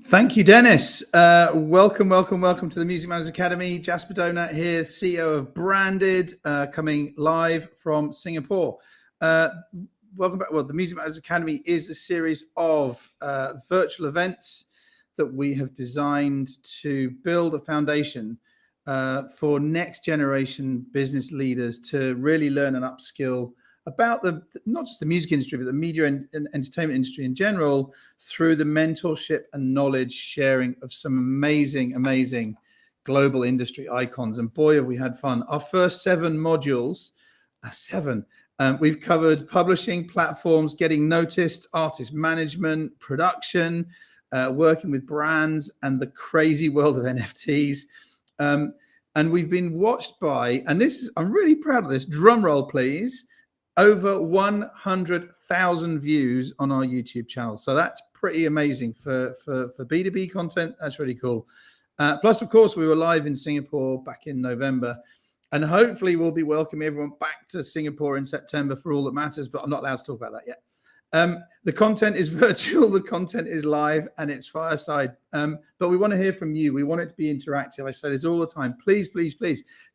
Thank you, Dennis. Welcome to the Music Managers Academy. Jasper Donat here, CEO of Branded, coming live from Singapore. Welcome back. Well, the Music Managers Academy is a series of virtual events that we have designed to build a foundation for next generation business leaders to really learn and upskill about not just the music industry, but the media and entertainment industry in general, through the mentorship and knowledge sharing of some amazing global industry icons. And boy, have we had fun. Our first 7 modules, we've covered publishing platforms, getting noticed, artist management, production, working with brands, and the crazy world of NFTs. And we've been watched by, and I'm really proud of this, drum roll please, over 100,000 views on our YouTube channel. So that's pretty amazing for B2B content. That's really cool. Plus, of course, we were live in Singapore back in November, and hopefully we'll be welcoming everyone back to Singapore in September for All That Matters, but I'm not allowed to talk about that yet. The content is virtual, the content is live, and it's fireside. But we want to hear from you. We want it to be interactive. I say this all the time. Please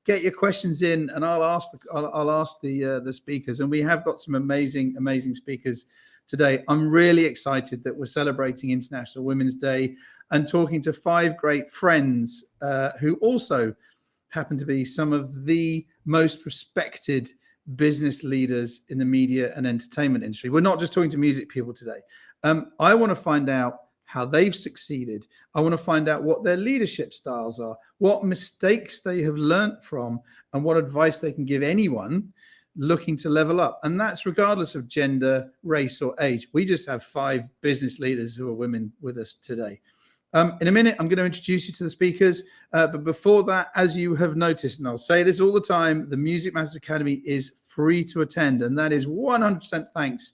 get your questions in, and I'll ask the speakers. And we have got some amazing speakers today. I'm really excited that we're celebrating International Women's Day and talking to 5 great friends who also happen to be some of the most respected business leaders in the media and entertainment industry. We're not just talking to music people today. I want to find out how they've succeeded. I want to find out what their leadership styles are, what mistakes they have learned from, and what advice they can give anyone looking to level up. And that's regardless of gender, race, or age. We just have 5 business leaders who are women with us today. In a minute, I'm going to introduce you to the speakers. But before that, as you have noticed, and I'll say this all the time, the Music Managers Academy is free to attend. And that is 100% thanks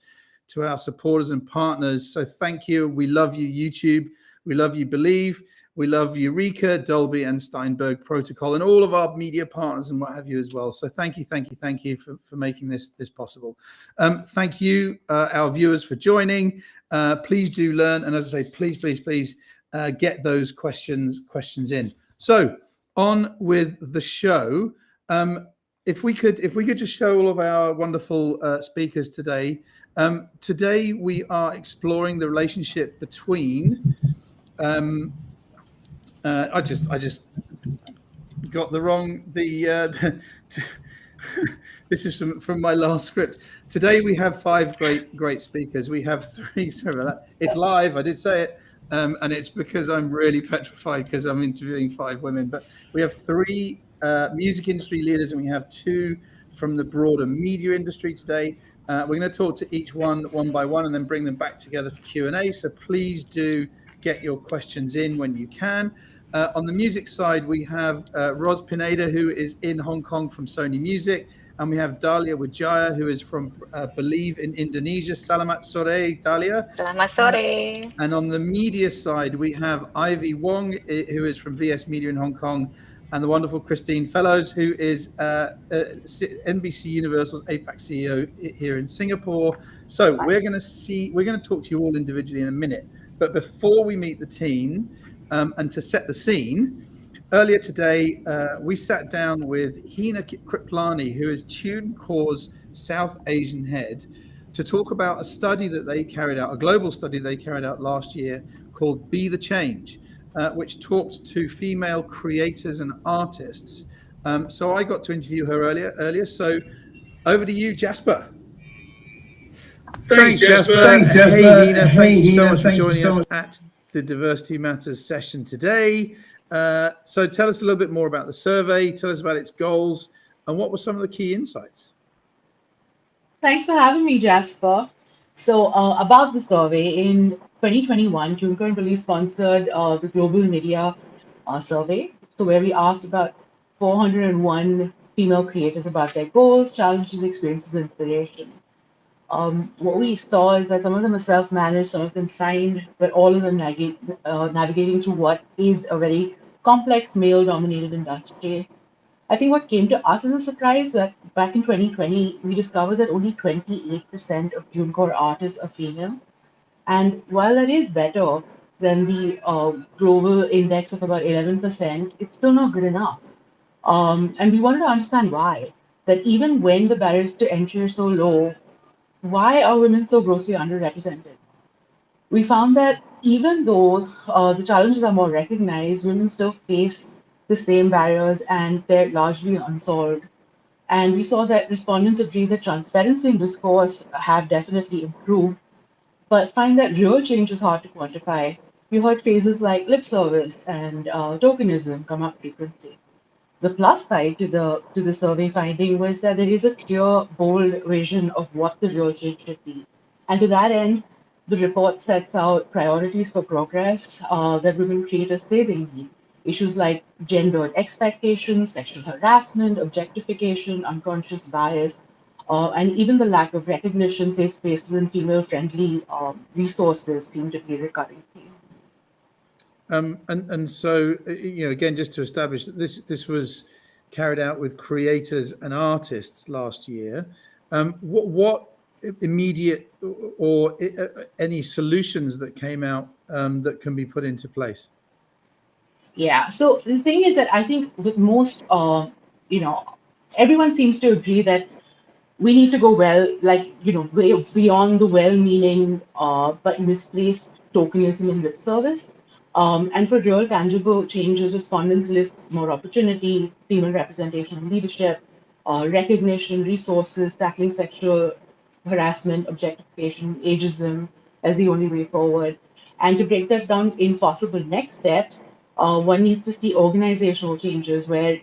to our supporters and partners. So thank you. We love you, YouTube. We love you, Believe. We love Eureka, Dolby, and Steinberg Protocol, and all of our media partners and what have you as well. So thank you for making this possible. Thank you, our viewers, for joining. Please do learn. And as I say, please, get those questions in. So on with the show. If we could just show all of our wonderful speakers today. Today we are exploring the relationship between. I just got the wrong. This is from my last script. Today we have 5 great speakers. We have 3. Sorry about that. It's live. I did say it. And it's because I'm really petrified because I'm interviewing 5 women. But we have 3 music industry leaders, and we have 2 from the broader media industry today. We're going to talk to each one by one and then bring them back together for Q&A. So please do get your questions in when you can. On the music side, we have Ros Pineda, who is in Hong Kong from Sony Music. And we have Dalia Wijaya, who is from Believe in Indonesia. Selamat sore, Dalia. Selamat sore. And on the media side, we have Ivy Wong, who is from VS Media in Hong Kong, and the wonderful Christine Fellows, who is NBC Universal's APAC CEO here in Singapore. So we're going to talk to you all individually in a minute. But before we meet the team, and to set the scene, earlier today, we sat down with Heena Kriplani, who is TuneCore's South Asian head, to talk about a study that they carried out, a global study they carried out last year called Be the Change, which talked to female creators and artists. So I got to interview her earlier. So over to you, Jasper. Thanks, Jasper. Hey, Heena, thank you so much for joining us at the Diversity Matters session today. So tell us a little bit more about the survey, tell us about its goals, and what were some of the key insights? Thanks for having me, Jasper. So about the survey, in 2021, TuneCore and Believe sponsored the Global Media Survey, so where we asked about 401 female creators about their goals, challenges, experiences, and inspiration. What we saw is that some of them are self-managed, some of them signed, but all of them navigating through what is a very complex male-dominated industry. I think what came to us as a surprise that back in 2020, we discovered that only 28% of TuneCore artists are female. And while that is better, than the global index of about 11%, it's still not good enough. And we wanted to understand why. That even when the barriers to entry are so low, why are women so grossly underrepresented? We found that even though the challenges are more recognized, women still face the same barriers and they're largely unsolved. And we saw that respondents agree that transparency and discourse have definitely improved, but find that real change is hard to quantify. We heard phrases like lip service and tokenism come up frequently. The plus side to the survey finding was that there is a clear, bold vision of what the real change should be. And to that end, the report sets out priorities for progress that women creators say they need. Issues like gendered expectations, sexual harassment, objectification, unconscious bias, and even the lack of recognition, safe spaces, and female-friendly resources seem to be a recurring theme. And so, again, just to establish that this was carried out with creators and artists last year. What immediate or any solutions that came out that can be put into place? Yeah. So the thing is that I think with most, everyone seems to agree that we need to go way beyond the well-meaning but misplaced tokenism and lip service. And for real tangible changes, respondents list more opportunity, female representation in leadership, recognition, resources, tackling sexual harassment, objectification, ageism as the only way forward. And to break that down in possible next steps, one needs to see organizational changes where,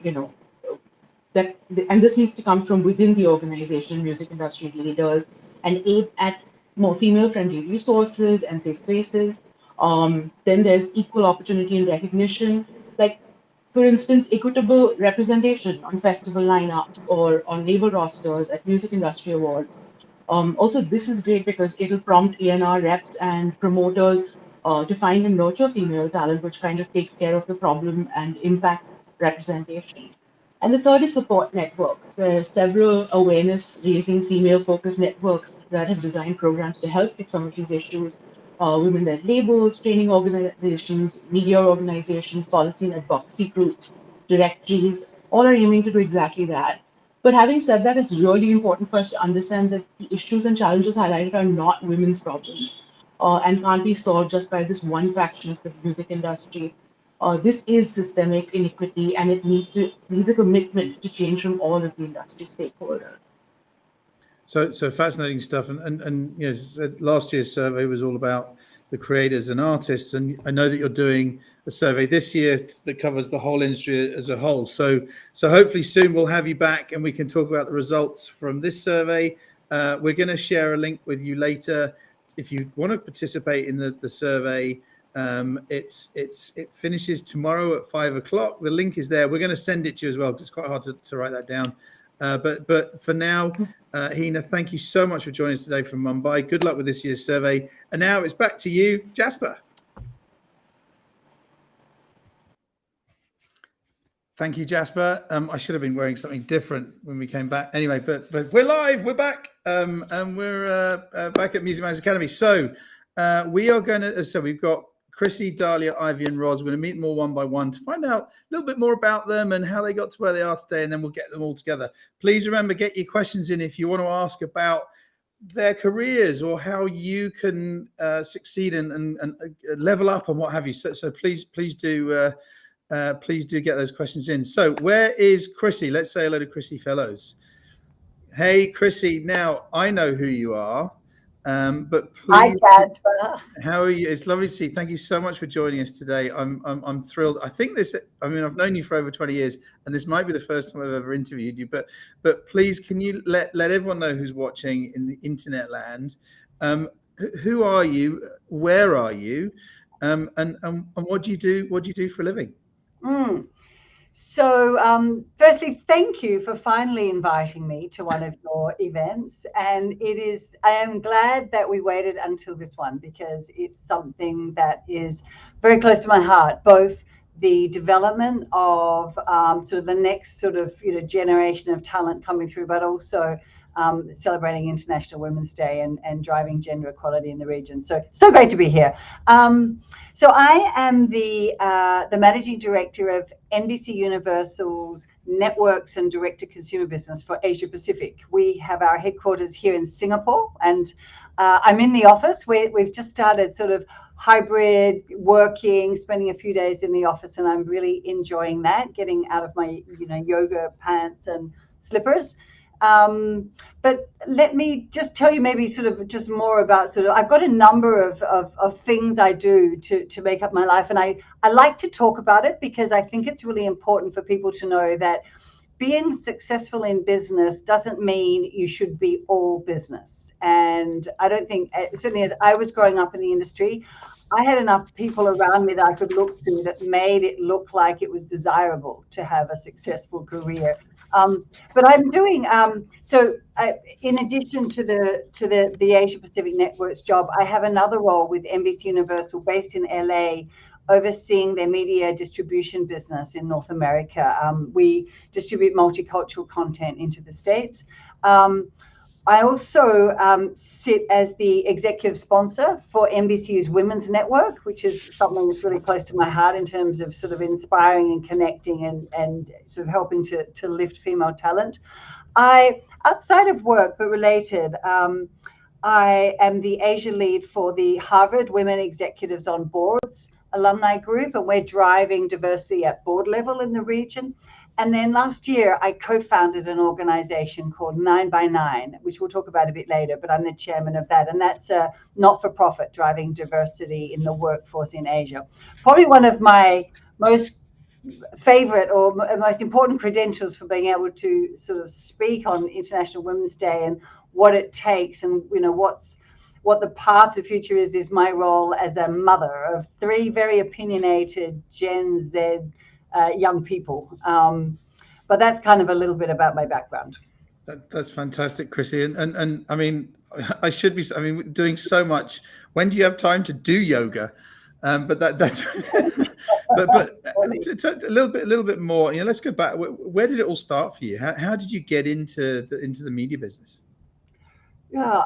that, and this needs to come from within the organization, music industry leaders, and aim at more female-friendly resources and safe spaces. Then there's equal opportunity and recognition, like, for instance, equitable representation on festival lineups or on label rosters at music industry awards. Also, this is great because it'll prompt ENR reps and promoters to find and nurture female talent, which kind of takes care of the problem and impacts representation. And the third is support networks. There are several awareness raising female focused networks that have designed programs to help fix some of these issues. Women led labels, training organizations, media organizations, policy and advocacy groups, directories, all are aiming to do exactly that. But having said that, it's really important for us to understand that the issues and challenges highlighted are not women's problems and can't be solved just by this one fraction of the music industry. This is systemic inequity, and it needs a commitment to change from all of the industry stakeholders. So fascinating stuff. And last year's survey was all about the creators and artists, and I know that you're doing a survey this year that covers the whole industry as a whole. So hopefully soon we'll have you back and we can talk about the results from this survey. We're going to share a link with you later if you want to participate in the survey. It finishes tomorrow at 5 o'clock. The link is there. We're going to send it to you as well because it's quite hard to write that down. But for now, Heena, thank you so much for joining us today from Mumbai. Good luck with this year's survey. And now it's back to you, Jasper. Thank you, Jasper. I should have been wearing something different when we came back. Anyway, but we're live. We're back, and we're back at Music Managers Academy. So we are going to. So we've got Chrissy, Dahlia, Ivy, and Ros. We're going to meet them all one by one to find out a little bit more about them and how they got to where they are today, and then we'll get them all together. Please remember, get your questions in if you want to ask about their careers or how you can succeed and level up and what have you. So please do. Please do get those questions in. So where is Chrissy? Let's say hello to Chrissy Fellows. Hey, Chrissy. Now, I know who you are, but please. Hi, Jasper. How are you? It's lovely to see you. Thank you so much for joining us today. I'm thrilled. I think I've known you for over 20 years, and this might be the first time I've ever interviewed you, but please, can you let everyone know who's watching in the internet land? Who are you? Where are you? And what do you do? What do you do for a living? So firstly, thank you for finally inviting me to one of your events. And I am glad that we waited until this one because it's something that is very close to my heart, both the development of sort of the next sort of generation of talent coming through, but also celebrating International Women's Day and driving gender equality in the region. So great to be here. So I am the managing director of NBC Universal's networks and direct-to-consumer business for Asia Pacific. We have our headquarters here in Singapore, and I'm in the office. We've just started sort of hybrid working, spending a few days in the office, and I'm really enjoying that, getting out of my yoga pants and slippers. But let me just tell you maybe sort of just more about I've got a number of things I do to make up my life. And I like to talk about it because I think it's really important for people to know that being successful in business doesn't mean you should be all business. And I don't think, certainly as I was growing up in the industry, I had enough people around me that I could look to that made it look like it was desirable to have a successful career. But I'm doing in addition to the Asia Pacific Networks job, I have another role with NBC Universal based in LA, overseeing their media distribution business in North America. We distribute multicultural content into the States. I also sit as the executive sponsor for NBCU's Women's Network, which is something that's really close to my heart in terms of sort of inspiring and connecting and sort of helping to lift female talent. Outside of work, but related, I am the Asia lead for the Harvard Women Executives on Boards alumni group, and we're driving diversity at board level in the region. And then last year, I co-founded an organization called 9x9, which we'll talk about a bit later, but I'm the chairman of that. And that's a not-for-profit driving diversity in the workforce in Asia. Probably one of my most favorite or most important credentials for being able to sort of speak on International Women's Day and what it takes and, what the path to the future is my role as a mother of 3 very opinionated Gen Z young people. But that's kind of a little bit about my background. That's fantastic, Chrissy. And I mean, doing so much. When do you have time to do yoga? But that's but a little bit more. Let's go back. Where did it all start for you? How did you get into the media business? Yeah,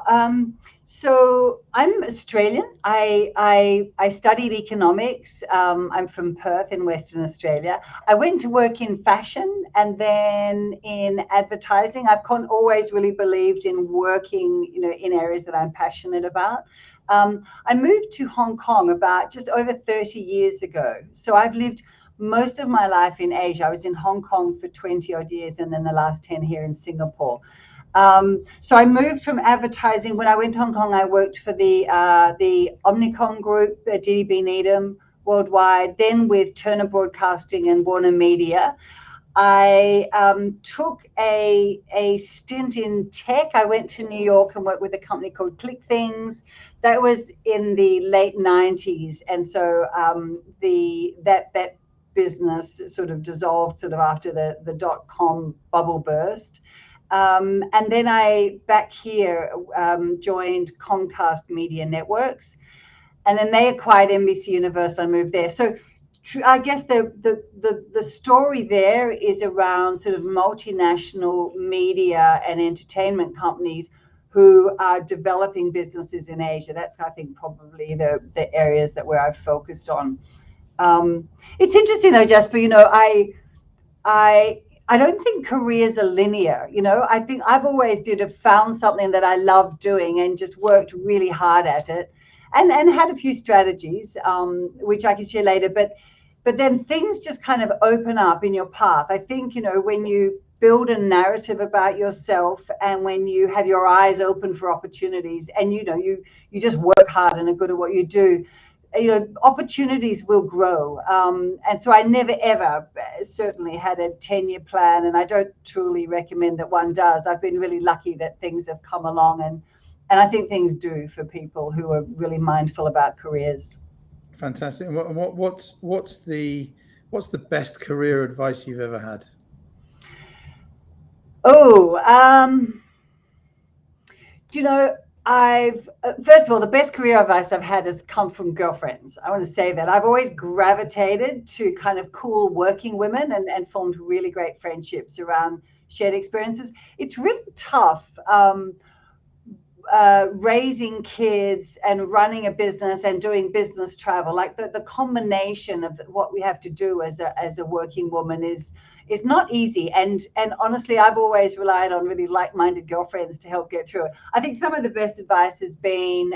so I'm Australian. I studied economics. I'm from Perth in Western Australia. I went to work in fashion and then in advertising. I've always really believed in working, in areas that I'm passionate about. I moved to Hong Kong about just over 30 years ago. So I've lived most of my life in Asia. I was in Hong Kong for 20 odd years and then the last 10 here in Singapore. So I moved from advertising. When I went to Hong Kong, I worked for the Omnicom Group, DDB Needham worldwide, then with Turner Broadcasting and Warner Media. I took a stint in tech. I went to New York and worked with a company called Click Things. That was in the late 90s. And so that business sort of dissolved after the dot-com bubble burst. And then I, back here, joined Comcast Media Networks. And then they acquired NBC Universal. I moved there. So I guess the story there is around sort of multinational media and entertainment companies who are developing businesses in Asia. That's, I think, probably the areas where I've focused on. It's interesting though, Jasper, I don't think careers are linear. I think I've always found something that I love doing and just worked really hard at it and had a few strategies, which I can share later. But then things just kind of open up in your path. I think, when you build a narrative about yourself and when you have your eyes open for opportunities and, you just work hard and are good at what you do, opportunities will grow. And so I never, ever certainly had a 10-year plan, and I don't truly recommend that one does. I've been really lucky that things have come along, and I think things do for people who are really mindful about careers. Fantastic. And what's the best career advice you've ever had? First of all, the best career advice I've had has come from girlfriends. I want to say that I've always gravitated to kind of cool working women and formed really great friendships around shared experiences. It's really tough. Raising kids and running a business and doing business travel, like the combination of what we have to do as a working woman is not easy. And honestly, I've always relied on really like-minded girlfriends to help get through it. I think some of the best advice has been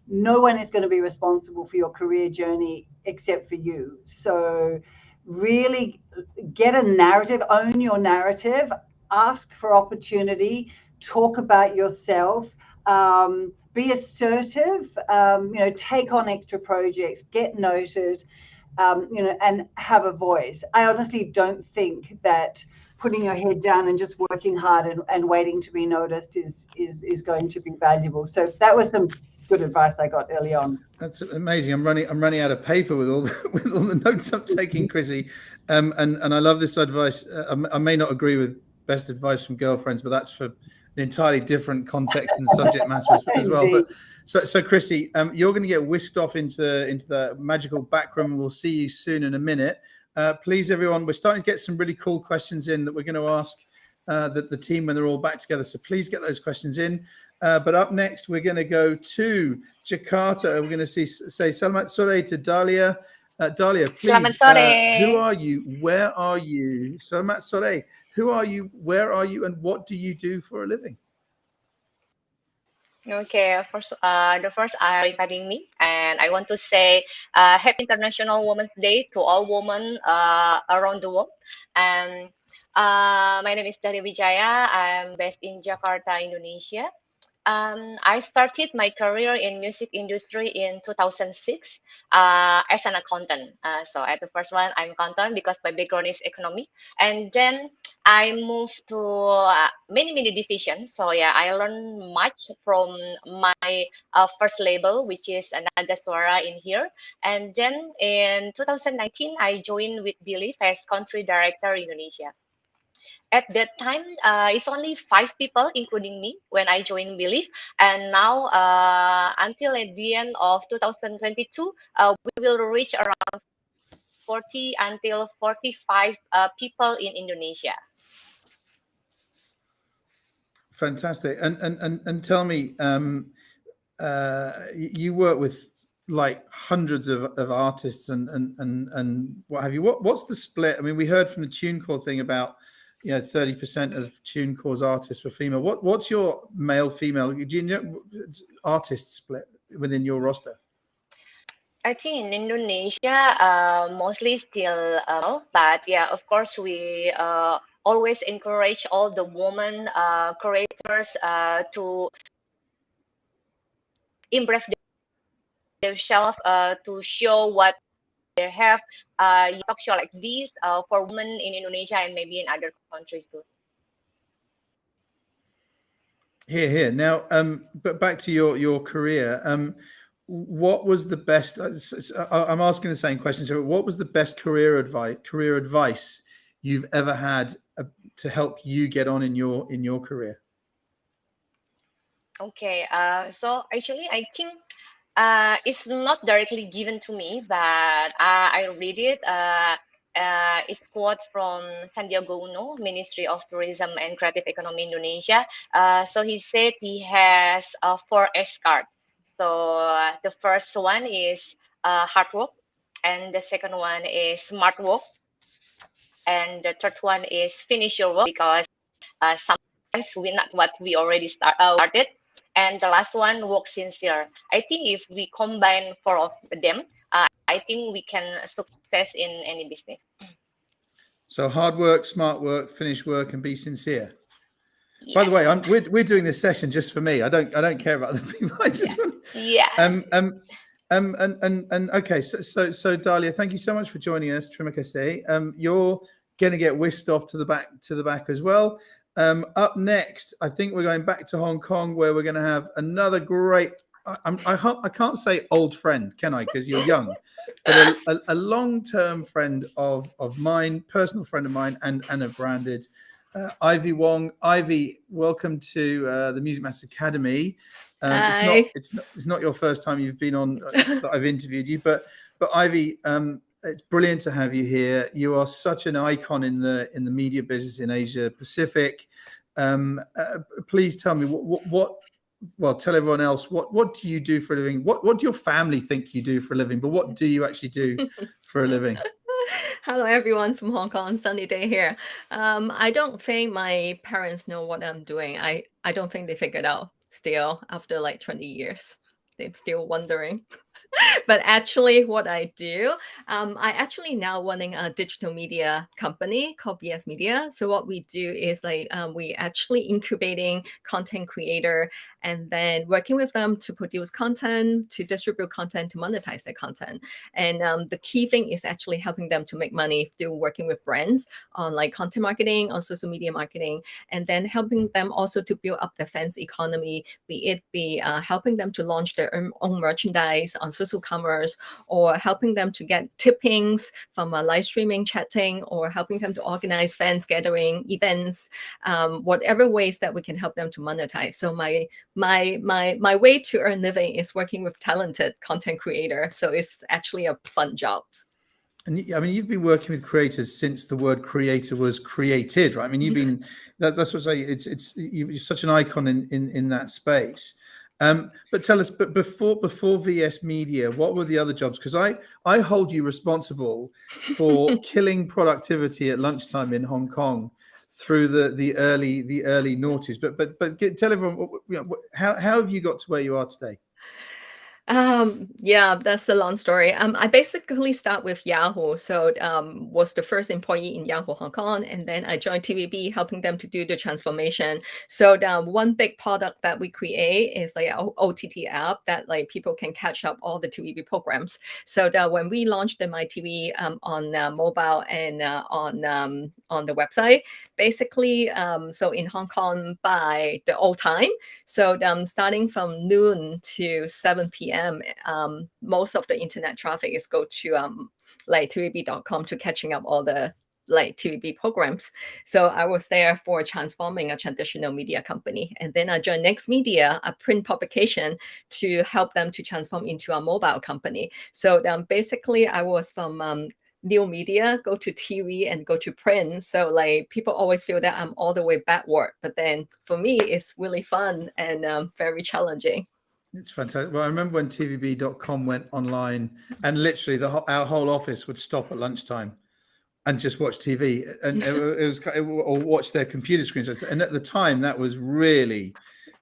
no one is going to be responsible for your career journey except for you. So really get a narrative, own your narrative, ask for opportunity, talk about yourself. Be assertive, take on extra projects, get noted, and have a voice. I honestly don't think that putting your head down and just working hard and waiting to be noticed is going to be valuable. So that was some good advice I got early on. That's amazing. I'm running out of paper with all the notes I'm taking, Chrissy. And I love this advice. I may not agree with best advice from girlfriends, but that's for an entirely different context and subject matter as well. But so Chrissy, you're going to get whisked off into the magical back room. We'll see you soon in a minute. Please, everyone, we're starting to get some really cool questions in that we're going to ask the team when they're all back together. So please get those questions in. But up next, we're going to go to Jakarta. We're going to say Selamat Sore to Dahlia. Dahlia, please, who are you? Where are you? Selamat Sore. Who are you? Where are you? And what do you do for a living? Okay, first, the first are inviting me, and I want to say Happy International Women's Day to all women around the world. And my name is Dalia Wijaya. I'm based in Jakarta, Indonesia. I started my career in music industry in 2006 as an accountant. So at the first one, I'm accountant because my background is economic. And then I moved to many divisions. So yeah, I learned much from my first label, which is Naga Suara in here. And then in 2019, I joined with Believe as country director Indonesia. At that time, it's only 5 people, including me, when I joined Believe. And now, until at the end of 2022, we will reach around 40 until 45 people in Indonesia. Fantastic. And tell me, you work with like hundreds of artists and what have you. What's the split? I mean, we heard from the TuneCore thing about 30% of TuneCore's artists were female. What's your male female? Do you know artist split within your roster? I think in Indonesia, mostly still male, but yeah, of course, we always encourage all the women creators to improve themselves to show what they have. Talk show like this for women in Indonesia and maybe in other countries too. Here. Now, but back to your career. What was the best? I'm asking the same question. So, what was the best career advice you've ever had to help you get on in your career? Okay. So actually, I think it's not directly given to me, but I read it. It's quote from Sandiaga Uno, Ministry of Tourism and Creative Economy Indonesia. So he said he has 4 S cards. So the first one is hard work, and the second one is smart work, and the third one is finish your work, because sometimes we not what we already started. And the last one, work sincere. I think if we combine 4 of them, I think we can success in any business. So hard work, smart work, finish work, and be sincere. Yes. By the way, we're doing this session just for me. I don't care about other people. I just want. Yeah. And okay. So Dahlia, thank you so much for joining us. Terima kasih. You're going to get whisked off to the back as well. Up next, I think we're going back to Hong Kong, where we're going to have another great. I can't say old friend, can I? Because you're young, but a long-term friend of mine, personal friend of mine, and a branded. Ivy Wong. Ivy, welcome to the Music Masters Academy. It's not your first time you've been on that I've interviewed you, but Ivy, it's brilliant to have you here. You are such an icon in the media business in Asia Pacific. Please tell me well, tell everyone else what do you do for a living? What do your family think you do for a living? But what do you actually do for a living? Hello, everyone from Hong Kong. Sunny day here. I don't think my parents know what I'm doing. I don't think they figured out still after like 20 years. They're still wondering. But actually what I do, I actually now running a digital media company called VS Media. So what we do is like we actually incubating content creator and then working with them to produce content, to distribute content, to monetize their content. And the key thing is actually helping them to make money through working with brands on like content marketing, on social media marketing, and then helping them also to build up the fans economy, be it be helping them to launch their own merchandise on social commerce, or helping them to get tippings from live streaming, chatting, or helping them to organize fans gathering events, whatever ways that we can help them to monetize. So my way to earn living is working with talented content creator. So it's actually a fun job. And I mean, you've been working with creators since the word creator was created, right? I mean, you've been that's what I say. You're such an icon in that space. But tell us, but before VS Media, what were the other jobs? Because I hold you responsible for killing productivity at lunchtime in Hong Kong through the early noughties. But tell everyone, how have you got to where you are today? Yeah, that's the long story. I basically start with Yahoo. So was the first employee in Yahoo Hong Kong, and then I joined TVB, helping them to do the transformation. So the one big product that we create is like an OTT app that like people can catch up all the TVB programs. So that when we launched the MyTV on mobile and on the website, basically, so in Hong Kong by the old time, so starting from noon to 7 p.m. Most of the internet traffic is go to like tvb.com to catching up all the like TVB programs. So I was there for transforming a traditional media company. And then I joined Next Media, a print publication, to help them to transform into a mobile company. So basically I was from new media, go to TV and go to print. So like people always feel that I'm all the way backward. But then for me, it's really fun and very challenging. It's fantastic. Well, I remember when tvb.com went online and literally our whole office would stop at lunchtime and just watch TV and or watch their computer screens. And at the time that was really,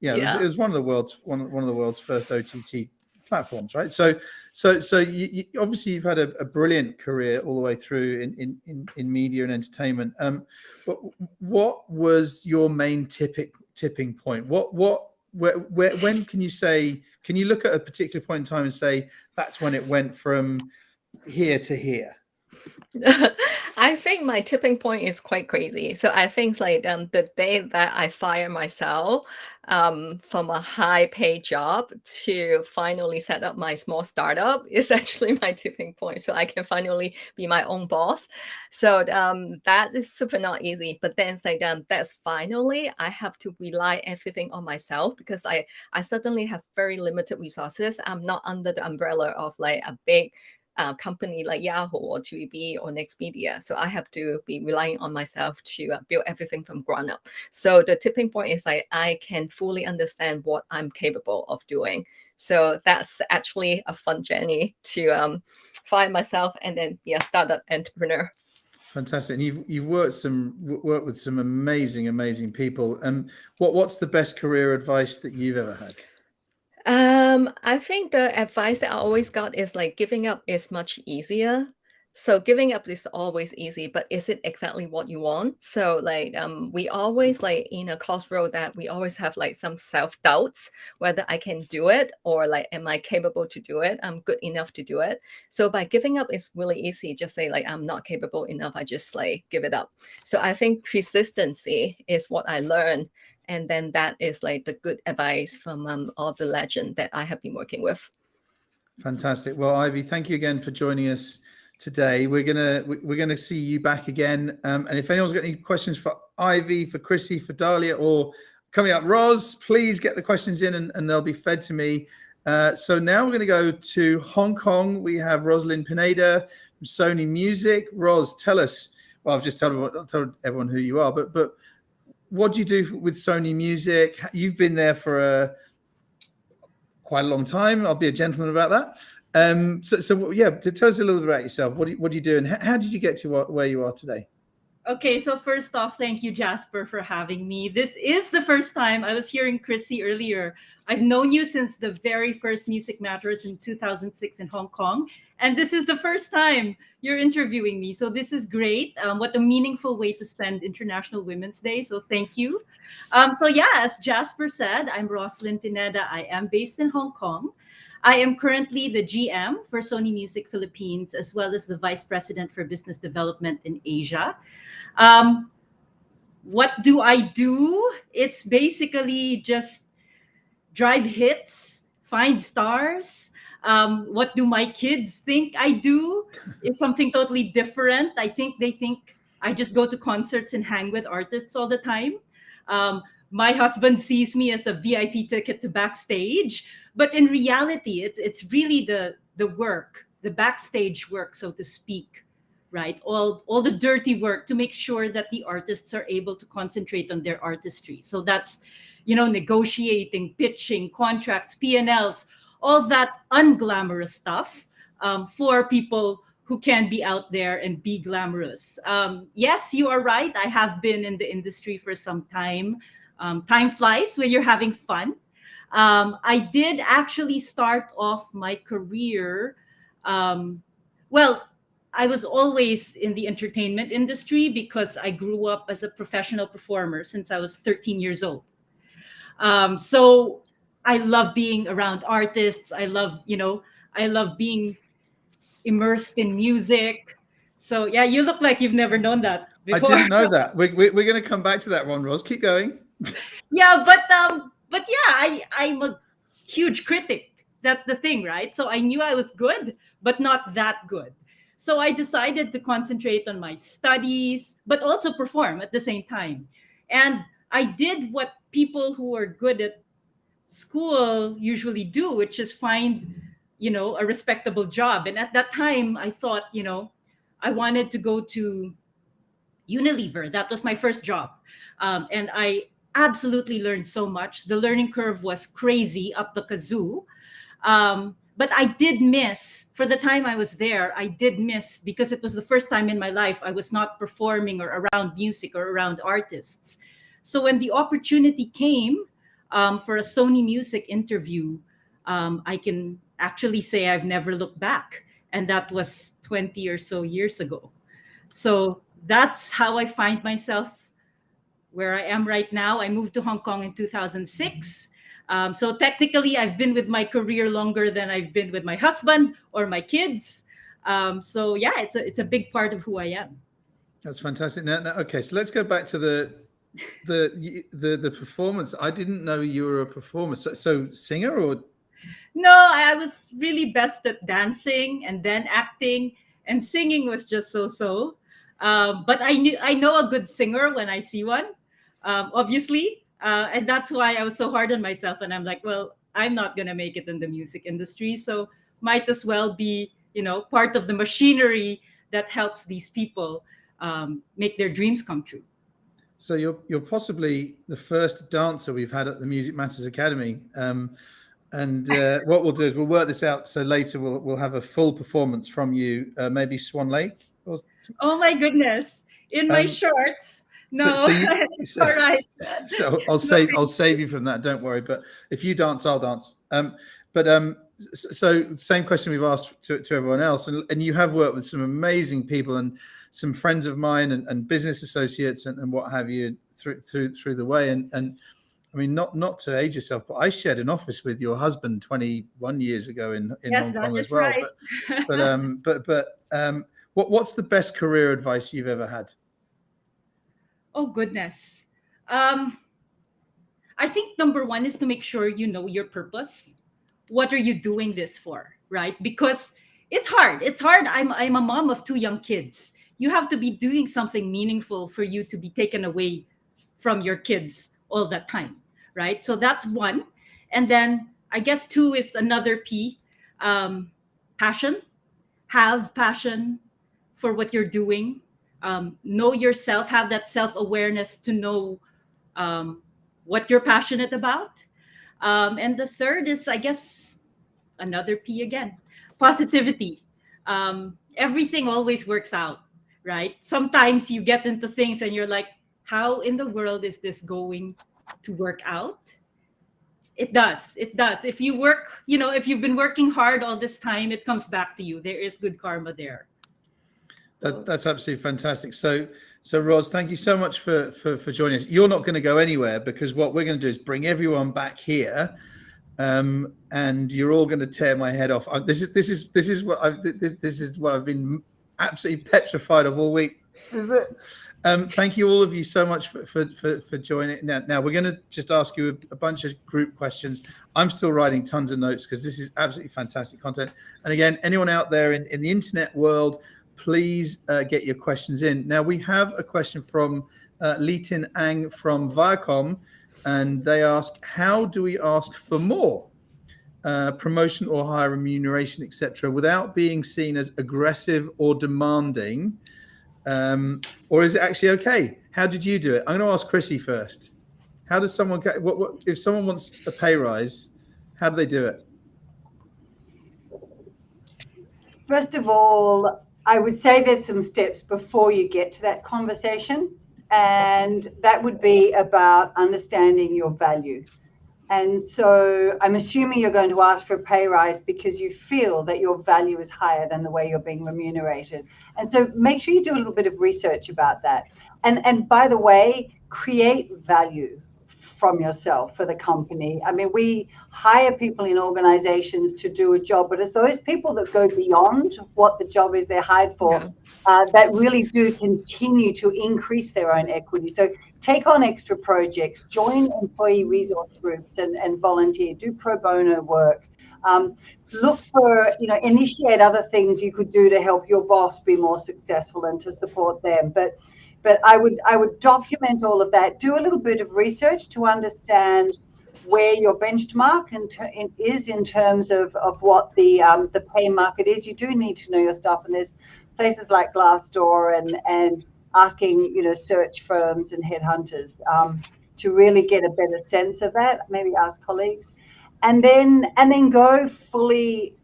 it was one of the world's first OTT platforms, right? So you obviously you've had a brilliant career all the way through in media and entertainment. But what was your main tipping point? When can you look at a particular point in time and say that's when it went from here to here? I think my tipping point is quite crazy. So I think like the day that I fire myself from a high paid job to finally set up my small startup is actually my tipping point. So I can finally be my own boss. So that is super not easy. But then it's like that's finally I have to rely everything on myself because I suddenly have very limited resources. I'm not under the umbrella of like a big company like Yahoo or TVB or Next Media. So I have to be relying on myself to build everything from ground up. So the tipping point is like I can fully understand what I'm capable of doing. So that's actually a fun journey to find myself and then start an entrepreneur. Fantastic. And you've worked with some amazing people. What's the best career advice that you've ever had? I think the advice that I always got is like giving up is much easier. So giving up is always easy, but is it exactly what you want? So like we always like in a crossroad that we always have like some self-doubts whether I can do it or like am I capable to do it? I'm good enough to do it. So by giving up it's really easy. Just say like I'm not capable enough. I just like give it up. So I think persistency is what I learned. And then that is like the good advice from all the legend that I have been working with. Fantastic. Well, Ivy, thank you again for joining us today. We're gonna see you back again. And if anyone's got any questions for Ivy, for Chrissy, for Dahlia, or coming up, Ros, please get the questions in and they'll be fed to me. So now we're going to go to Hong Kong. We have Rosalind Pineda, Sony Music. Ros, tell us. Well, I've just told everyone who you are, but what do you do with Sony Music? You've been there for quite a long time. I'll be a gentleman about that. So yeah, tell us a little bit about yourself. What do you do, and how did you get to where you are today? Okay, so first off, thank you, Jasper, for having me. This is the first time. I was hearing Chrissy earlier. I've known you since the very first Music Matters in 2006 in Hong Kong. And this is the first time you're interviewing me. So this is great. What a meaningful way to spend International Women's Day. So thank you. So yeah, as Jasper said, I'm Rosalind Pineda. I am based in Hong Kong. I am currently the GM for Sony Music Philippines, as well as the Vice President for Business Development in Asia. What do I do? It's basically just drive hits, find stars. What do my kids think I do? Is something totally different. I think they think I just go to concerts and hang with artists all the time. My husband sees me as a VIP ticket to backstage, but in reality, it's really the work, the backstage work, so to speak, right? All the dirty work to make sure that the artists are able to concentrate on their artistry. So that's, negotiating, pitching, contracts, P&Ls, all that unglamorous stuff for people who can be out there and be glamorous. Yes, you are right. I have been in the industry for some time. Time flies when you're having fun. I did actually start off my career. Well, I was always in the entertainment industry because I grew up as a professional performer since I was 13 years old. So I love being around artists. I love being immersed in music. So yeah, you look like you've never known that before. I didn't know that. We're going to come back to that one, Ros. Keep going. Yeah, but yeah, I'm a huge critic. That's the thing, right? So I knew I was good, but not that good. So I decided to concentrate on my studies, but also perform at the same time. And I did what people who are good at school usually do, which is find, a respectable job. And at that time, I thought, I wanted to go to Unilever. That was my first job. And I absolutely learned so much. The learning curve was crazy up the kazoo. But I did miss, for the time I was there, I did miss, because it was the first time in my life I was not performing or around music or around artists. So when the opportunity came for a Sony Music interview, I can actually say I've never looked back. And that was 20 or so years ago. So that's how I find myself where I am right now. I moved to Hong Kong in 2006. So technically, I've been with my career longer than I've been with my husband or my kids. So yeah, it's a big part of who I am. That's fantastic. Now, okay, so let's go back to the performance. I didn't know you were a performer. So singer or? No, I was really best at dancing and then acting, and singing was just so. But I know a good singer when I see one, obviously. And that's why I was so hard on myself. And I'm like, well, I'm not going to make it in the music industry. So might as well be, part of the machinery that helps these people make their dreams come true. So you're possibly the first dancer we've had at the Music Matters Academy. And what we'll do is we'll work this out. So later we'll have a full performance from you, maybe Swan Lake. Oh my goodness! In my shorts. No, all right. So I'll save you from that. Don't worry. But if you dance, I'll dance. So same question we've asked to everyone else, and you have worked with some amazing people and some friends of mine and business associates and what have you through the way. And I mean, not to age yourself, but I shared an office with your husband 21 years ago in yes, Hong Kong as well. Right. But what's the best career advice you've ever had? Oh, goodness. I think number one is to make sure you know your purpose. What are you doing this for, right? Because it's hard. It's hard. I'm a mom of 2 young kids. You have to be doing something meaningful for you to be taken away from your kids all that time, right? So that's one. And then I guess 2 is another P, passion. Have passion. for what you're doing. Know yourself, have that self-awareness to know what you're passionate about. And the third is, I guess, another P again, positivity. Everything always works out, right? Sometimes you get into things and you're like, how in the world is this going to work out? It does. It does. If you work, if you've been working hard all this time, it comes back to you. There is good karma there. That's absolutely fantastic. So Ros, thank you so much for joining us. You're not going to go anywhere, because what we're going to do is bring everyone back here, and you're all going to tear my head off. This is what I've been absolutely petrified of all week. Is it? Thank you, all of you, so much for joining. Now we're going to just ask you a bunch of group questions. I'm still writing tons of notes because this is absolutely fantastic content. And again, anyone out there in the internet world, please get your questions in. Now we have a question from Litin Ang from Viacom, and they ask, how do we ask for more promotion or higher remuneration, etc., without being seen as aggressive or demanding? Or is it actually okay? How did you do it? I'm going to ask Chrissy first. How does someone get, what if someone wants a pay rise, how do they do it? First of all, I would say there's some steps before you get to that conversation, and that would be about understanding your value. And so I'm assuming you're going to ask for a pay rise because you feel that your value is higher than the way you're being remunerated. And so make sure you do a little bit of research about that. And by the way, create value from yourself for the company. I mean, we hire people in organizations to do a job, but it's those people that go beyond what the job is they're hired for that really do continue to increase their own equity. So take on extra projects, join employee resource groups and volunteer, do pro bono work. Look for, initiate other things you could do to help your boss be more successful and to support them. But I would document all of that, do a little bit of research to understand where your benchmark is in terms of what the pay market is. You do need to know your stuff, and there's places like Glassdoor and asking, search firms and headhunters to really get a better sense of that. Maybe ask colleagues, and then go fully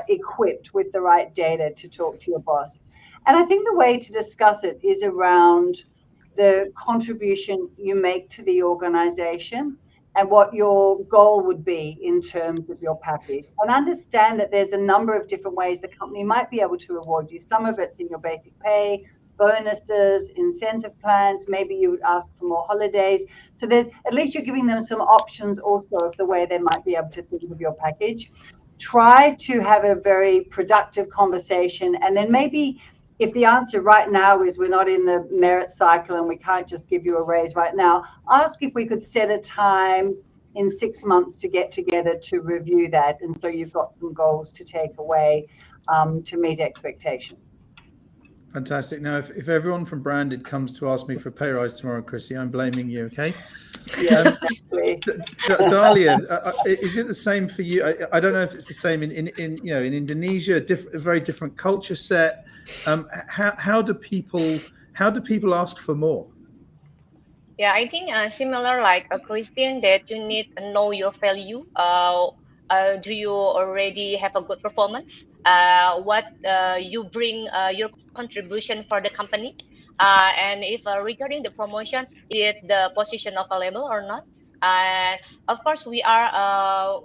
equipped with the right data to talk to your boss. And I think the way to discuss it is around the contribution you make to the organization and what your goal would be in terms of your package. And understand that there's a number of different ways the company might be able to reward you. Some of it's in your basic pay, bonuses, incentive plans. Maybe you would ask for more holidays. So there's, at least you're giving them some options also of the way they might be able to think of your package. Try to have a very productive conversation, and then maybe if the answer right now is we're not in the merit cycle and we can't just give you a raise right now, ask if we could set a time in 6 months to get together to review that. And so you've got some goals to take away to meet expectations. Fantastic. Now, if everyone from Branded comes to ask me for a pay rise tomorrow, Chrissy, I'm blaming you, okay? Yeah, exactly. Dahlia, is it the same for you? I don't know if it's the same in Indonesia, a very different culture set. How do people ask for more? Yeah, I think similar like a Christian, that you need to know your value. Do you already have a good performance? What you bring, your contribution for the company, and if regarding the promotion, is the position available or not? And of course, we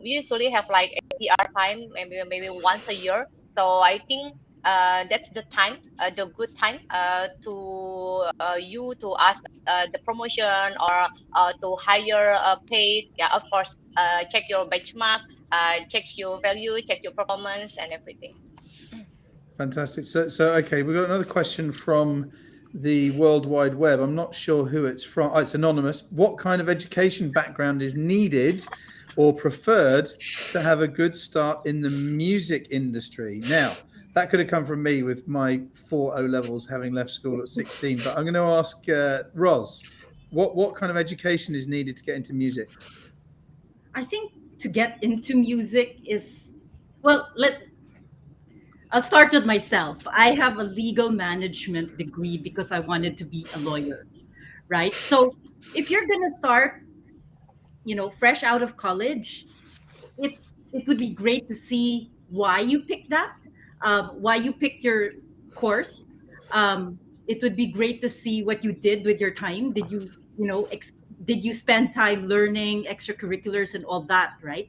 usually have like SDR time, maybe once a year. So I think that's the time, the good time to you to ask the promotion or to higher pay. Yeah, of course, check your benchmark, check your value, check your performance and everything. Fantastic. So okay, we've got another question from the World Wide Web. I'm not sure who it's from. Oh, it's anonymous. What kind of education background is needed or preferred to have a good start in the music industry? Now, that could have come from me with my 4 O levels, having left school at 16. But I'm going to ask Ros, what kind of education is needed to get into music? I think to get into music is, well, I'll start with myself. I have a legal management degree because I wanted to be a lawyer, right? So if you're gonna start, fresh out of college, it it would be great to see why you picked that, why you picked your course. It would be great to see what you did with your time. Did you, did you spend time learning extracurriculars and all that, right?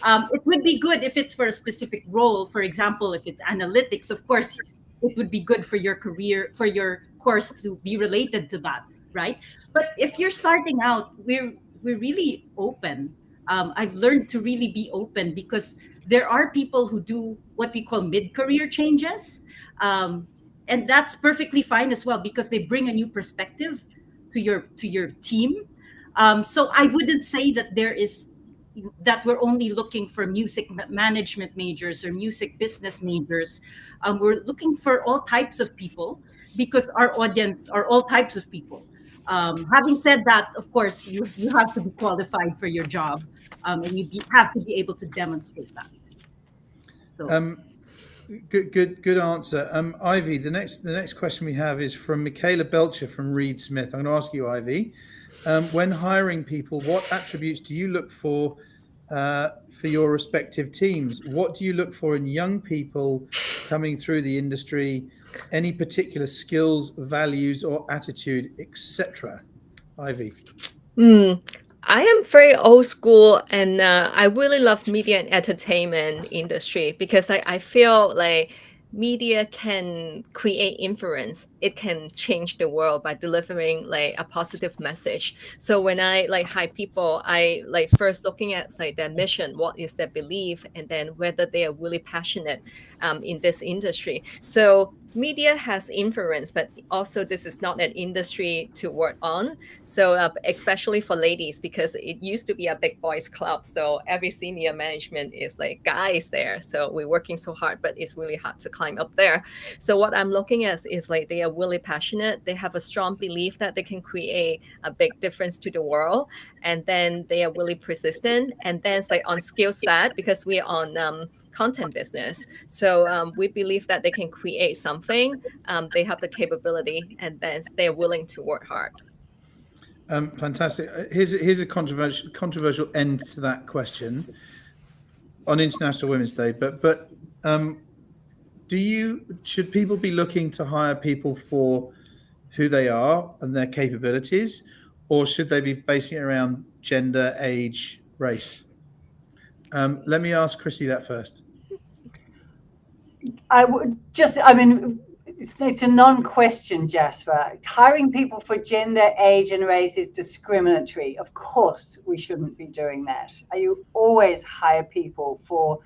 It would be good if it's for a specific role. For example, if it's analytics, of course, it would be good for your career, for your course to be related to that, right? But if you're starting out, we're really open. I've learned to really be open because there are people who do what we call mid-career changes, and that's perfectly fine as well because they bring a new perspective to your team. So I wouldn't say that we're only looking for music management majors or music business majors. We're looking for all types of people because our audience are all types of people. Having said that, of course, you have to be qualified for your job, and have to be able to demonstrate that. So, Good answer. Ivy, the next question we have is from Michaela Belcher from Reed Smith. I'm going to ask you, Ivy, when hiring people, what attributes do you look for your respective teams? What do you look for in young people coming through the industry? Any particular skills, values, or attitude, etc.? Ivy. I am very old school, and I really love media and entertainment industry because I feel like media can create influence. It can change the world by delivering like a positive message. So when I like hire people, I like first looking at like their mission, what is their belief, and then whether they are really passionate in this industry. So media has influence, but also this is not an industry to work on. So especially for ladies, because it used to be a big boys club. So every senior management is like guys there. So we're working so hard, but it's really hard to climb up there. So what I'm looking at is like they are really passionate. They have a strong belief that they can create a big difference to the world. And then they are really persistent. And then it's like on skill set, because we're on content business. So we believe that they can create something. They have the capability, and then they're willing to work hard. Fantastic. Here's a controversial end to that question on International Women's Day. But should people be looking to hire people for who they are and their capabilities, or should they be basing it around gender, age, race? Let me ask Chrissy that first. It's a non-question, Jasper. Hiring people for gender, age, and race is discriminatory. Of course, we shouldn't be doing that. You always hire people for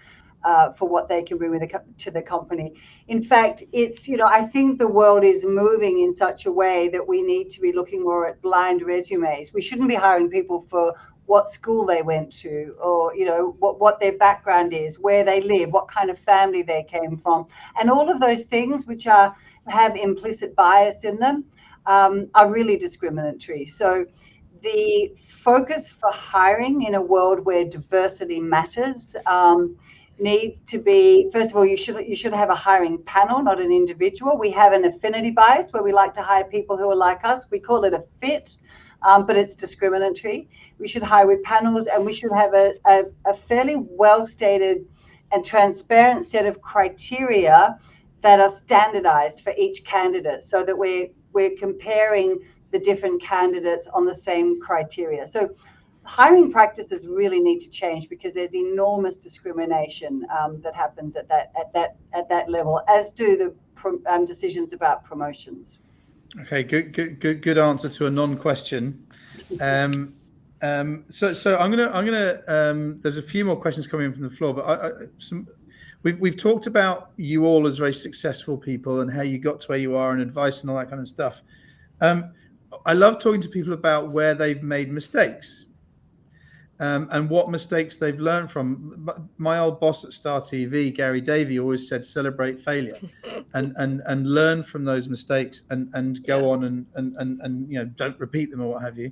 what they can bring to the company. In fact, I think the world is moving in such a way that we need to be looking more at blind resumes. We shouldn't be hiring people for what school they went to, or what their background is, where they live, what kind of family they came from, and all of those things which have implicit bias in them are really discriminatory. So the focus for hiring in a world where diversity matters needs to be, first of all, you should have a hiring panel, not an individual. We have an affinity bias where we like to hire people who are like us. We call it a fit, but it's discriminatory. We should hire with panels, and we should have a fairly well-stated and transparent set of criteria that are standardized for each candidate, so that we're comparing the different candidates on the same criteria. So hiring practices really need to change because there's enormous discrimination that happens at that level, as do the decisions about promotions. Okay, good answer to a non-question. So I'm gonna. There's a few more questions coming in from the floor, but we've talked about you all as very successful people and how you got to where you are and advice and all that kind of stuff. I love talking to people about where they've made mistakes and what mistakes they've learned from. My old boss at Star TV, Gary Davey, always said celebrate failure and learn from those mistakes and go on and don't repeat them or what have you.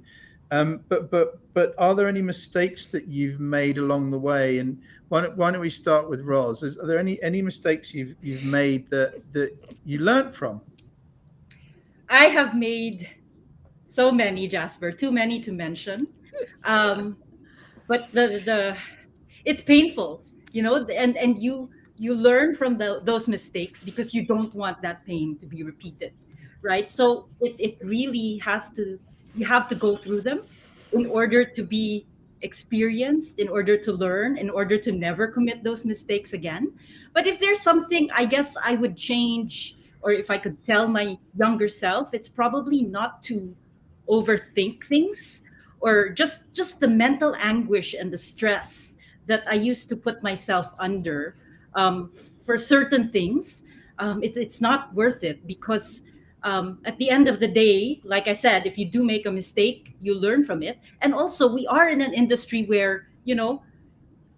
But are there any mistakes that you've made along the way? And why don't we start with Ros? Are there any mistakes you've made that you learned from? I have made so many, Jasper, too many to mention. But the it's painful, and you learn from those mistakes because you don't want that pain to be repeated, right? So it really you have to go through them in order to be experienced, in order to learn, in order to never commit those mistakes again. But if there's something I guess I would change, or if I could tell my younger self, it's probably not to overthink things, or just the mental anguish and the stress that I used to put myself under for certain things. It's not worth it, because at the end of the day, like I said, if you do make a mistake, you learn from it. And also, we are in an industry where,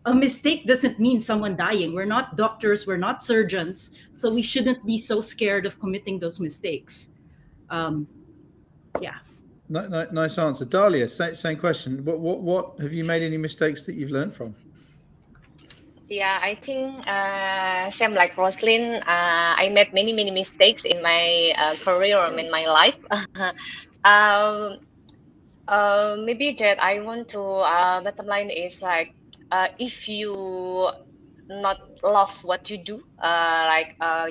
a mistake doesn't mean someone dying. We're not doctors, we're not surgeons, so we shouldn't be so scared of committing those mistakes. Yeah. Nice answer. Dahlia, same question. What have you made any mistakes that you've learned from? Yeah, I think same like Roslyn. I made many mistakes in my career or in my life. um, Maybe that I want to bottom line is like if you not love what you do,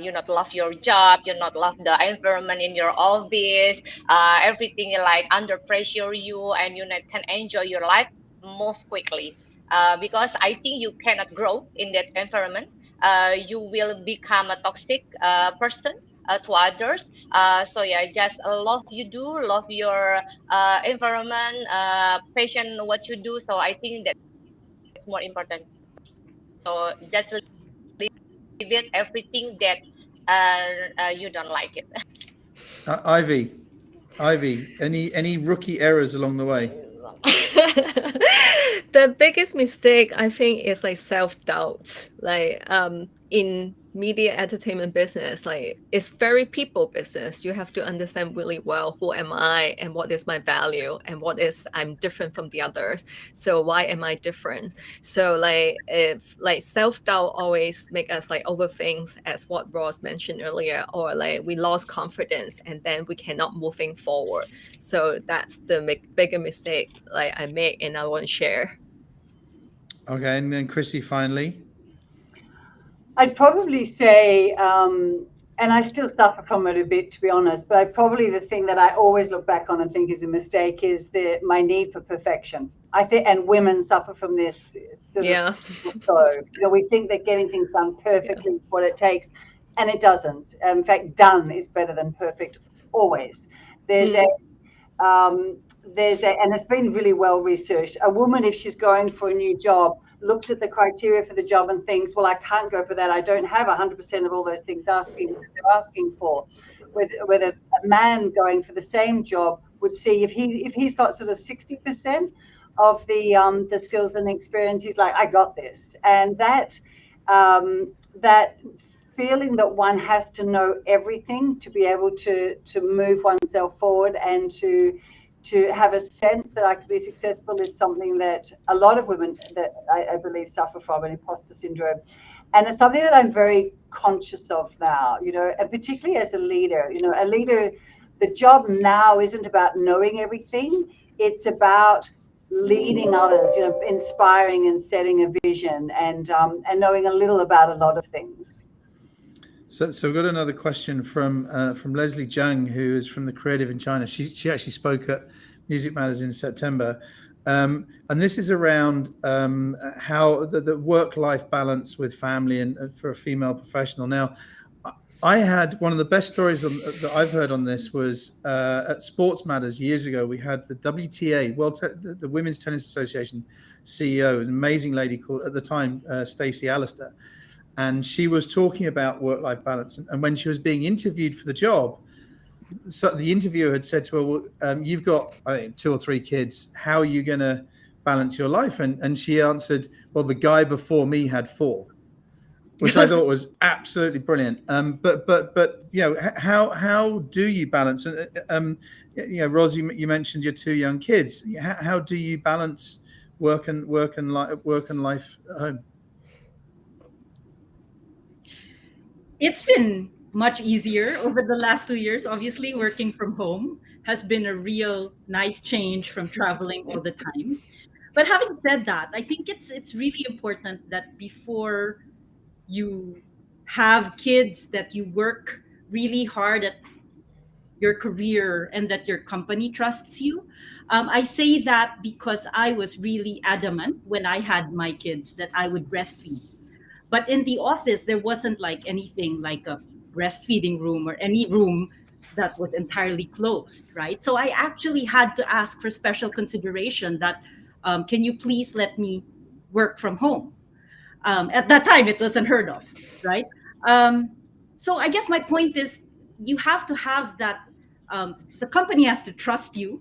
you not love your job, you not love the environment in your office, everything like under pressure you, and you not can enjoy your life, move quickly, because I think you cannot grow in that environment. You will become a toxic person to others. So yeah, just love you do, love your environment, passion what you do. So I think that's more important. So just leave it everything that you don't like it. Ivy, any rookie errors along the way? The biggest mistake I think is like self-doubt. Like in media entertainment business, like it's very people business. You have to understand really well who am I and what is my value and what is I'm different from the others. So why am I different? So like if like self-doubt always make us like overthink, as what Ross mentioned earlier, or like we lost confidence and then we cannot moving forward. So that's the bigger mistake like I make and I want to share. Okay, and then Chrissy finally. I'd probably say, and I still suffer from it a bit, to be honest, but probably the thing that I always look back on and think is a mistake is my need for perfection. I think, and women suffer from this sort of. So, we think that getting things done perfectly is what it takes, and it doesn't. In fact, done is better than perfect always. There's and it's been really well researched. A woman, if she's going for a new job, looks at the criteria for the job and thinks, well, I can't go for that. I don't have 100% of all those things they're asking for. Whether a man going for the same job would see if he's got sort of 60% of the skills and experience, he's like, I got this. And that feeling that one has to know everything to be able to move oneself forward and to have a sense that I could be successful is something that a lot of women that I believe suffer from, an imposter syndrome. And it's something that I'm very conscious of now, and particularly as a leader. A leader, the job now isn't about knowing everything. It's about leading others, inspiring and setting a vision and knowing a little about a lot of things. So we've got another question from Leslie Zhang, who is from the Creative in China. She actually spoke at Music Matters in September, and this is around how the work-life balance with family and for a female professional. Now, I had one of the best stories that I've heard on this was at Sports Matters years ago. We had the WTA, the Women's Tennis Association CEO, an amazing lady called at the time Stacey Alistair. And she was talking about work-life balance. And when she was being interviewed for the job, so the interviewer had said to her, well, you've got, I think, 2 or 3 kids. How are you going to balance your life? And she answered, well, the guy before me had 4. which I thought was absolutely brilliant. But you know, how do you balance? You know, Ros, you mentioned your two young kids. How do you balance work and life at home? It's been much easier over the last 2 years. Obviously, working from home has been a real nice change from traveling all the time. But having said that, I think it's really important that before you have kids, that you work really hard at your career and that your company trusts you. I say that because I was really adamant when I had my kids that I would breastfeed. But in the office, there wasn't like anything like a breastfeeding room or any room that was entirely closed, right? So I actually had to ask for special consideration that, can you please let me work from home? At that time, it was unheard of, right? Um, so I guess my point is you have to have that, the company has to trust you.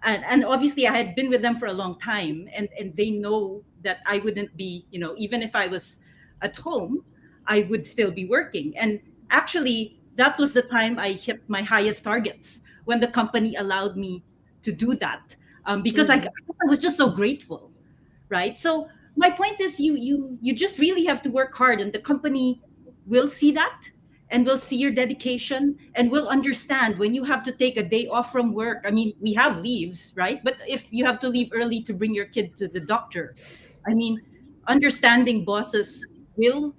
And obviously I had been with them for a long time, and they know that I wouldn't be, you know, even if I was at home, I would still be working. And actually, that was the time I hit my highest targets, when the company allowed me to do that, because I was just so grateful, right? So my point is, you just really have to work hard, and the company will see that, and will see your dedication, and will understand when you have to take a day off from work. I mean, we have leaves, right? But if you have to leave early to bring your kid to the doctor, I mean, understanding bosses will